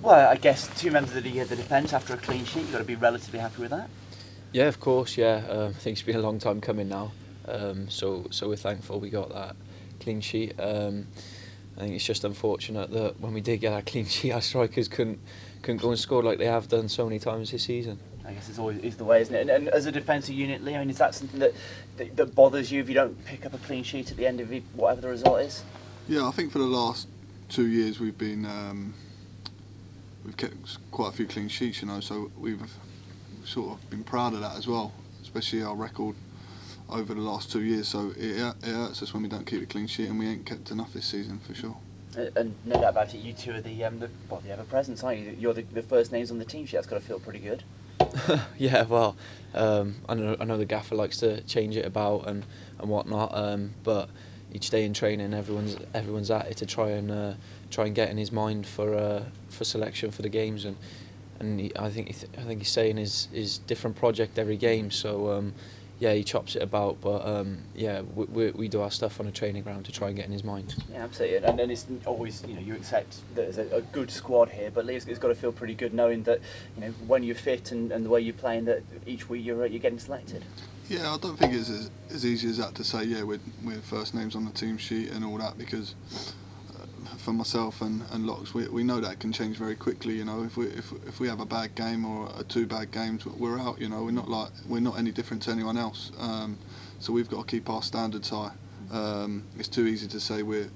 Well, I guess 2 members of the defence after a clean sheet, you've got to be relatively happy with that. Yeah, of course. Yeah, I think it's been a long time coming now. So we're thankful we got that clean sheet. I think it's just unfortunate that when we did get that clean sheet, our strikers couldn't go and score like they have done so many times this season. I guess it's always the way, isn't it? And as a defensive unit, Lee, I mean, is that something that bothers you if you don't pick up a clean sheet at the end of whatever the result is? Yeah, I think for the last 2 years we've kept quite a few clean sheets, so we've sort of been proud of that as well, especially our record over the last 2 years. So it hurts us when we don't keep a clean sheet, and we ain't kept enough this season for sure. And no doubt about it, you two are the ever presence, aren't you? You're the first names on the team sheet. That's got to feel pretty good. Yeah, well, I know the gaffer likes to change it about and whatnot, but each day in training, everyone's at it to try and get in his mind for selection for the games, and I think he's saying his different project every game. So yeah, he chops it about, but yeah, we do our stuff on a training ground to try and get in his mind. Yeah, absolutely. And then it's always, you accept that there's a good squad here, but Lee, it's got to feel pretty good knowing that, when you're fit and the way you're playing, that each week you're getting selected. Yeah, I don't think it's as easy as that to say, yeah, we're first names on the team sheet and all that, because for myself and Locks, we know that can change very quickly. If we have a bad game or 2 bad games, we're out. We're not any different to anyone else. So we've got to keep our standards high. It's too easy to say we're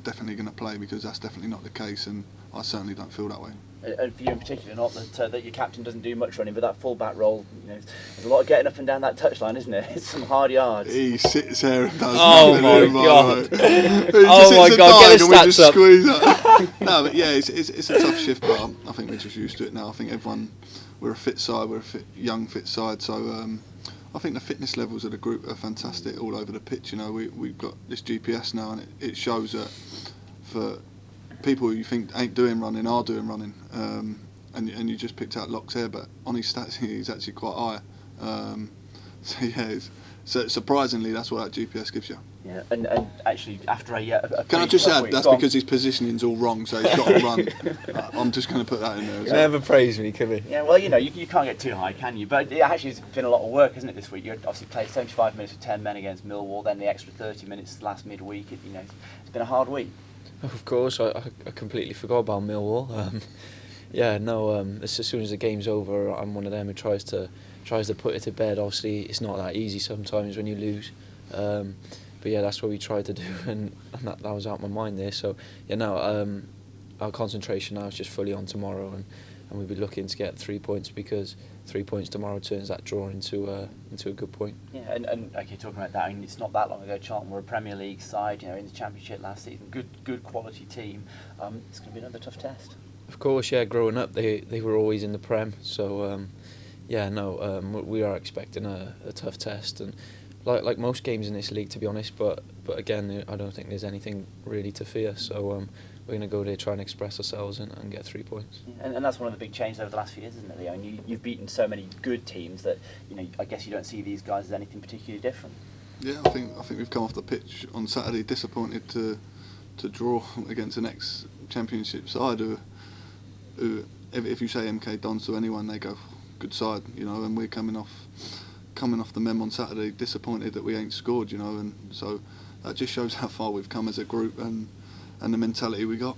definitely going to play, because that's definitely not the case, and I certainly don't feel that way. And for you in particular, not that your captain doesn't do much running, but that full-back role, there's a lot of getting up and down that touchline, isn't it? It's some hard yards. He sits there and does Oh my God! Oh my God! Get the stats up. No, but yeah, it's a tough shift, but I think we're just used to it now. I think we're a fit side, we're a young fit side, so I think the fitness levels of the group are fantastic all over the pitch. We've got this GPS now, and it shows that for people who you think ain't doing running are doing running, and you just picked out Lockyer, but on his stats he's actually quite high. So yeah, so surprisingly that's what that GPS gives you. Yeah, and actually after a can I just add that's because his positioning's all wrong, so he's got to run. I'm just going to put that in there. Never praise me, can we? Yeah, well, you can't get too high, can you? But it actually has been a lot of work, hasn't it, this week? You obviously played 75 minutes with 10 men against Millwall, then the extra 30 minutes last midweek. It's been a hard week. Of course, I completely forgot about Millwall. Yeah, no. As soon as the game's over, I'm one of them who tries to put it to bed. Obviously, it's not that easy sometimes when you lose. But yeah, that's what we tried to do, and that was out of my mind there. So yeah, no. Our concentration now is just fully on tomorrow, and we'll be looking to get 3 points, because 3 points tomorrow turns that draw into a good point. Yeah, and okay, talking about that, I mean, it's not that long ago Charlton were a Premier League side, in the Championship last season, good quality team. It's going to be another tough test. Of course, yeah. Growing up, they were always in the Prem, so yeah, no, we are expecting a tough test, and like most games in this league, to be honest. But again, I don't think there's anything really to fear. So we're going to go there, try and express ourselves, and get 3 points. Yeah, and that's one of the big changes over the last few years, isn't it, Leo? And you've beaten so many good teams that I guess you don't see these guys as anything particularly different. Yeah, I think we've come off the pitch on Saturday disappointed to draw against the next Championship side who if you say MK Dons to anyone, they go good side, and we're coming off the mem on Saturday disappointed that we ain't scored, and so that just shows how far we've come as a group and the mentality we got.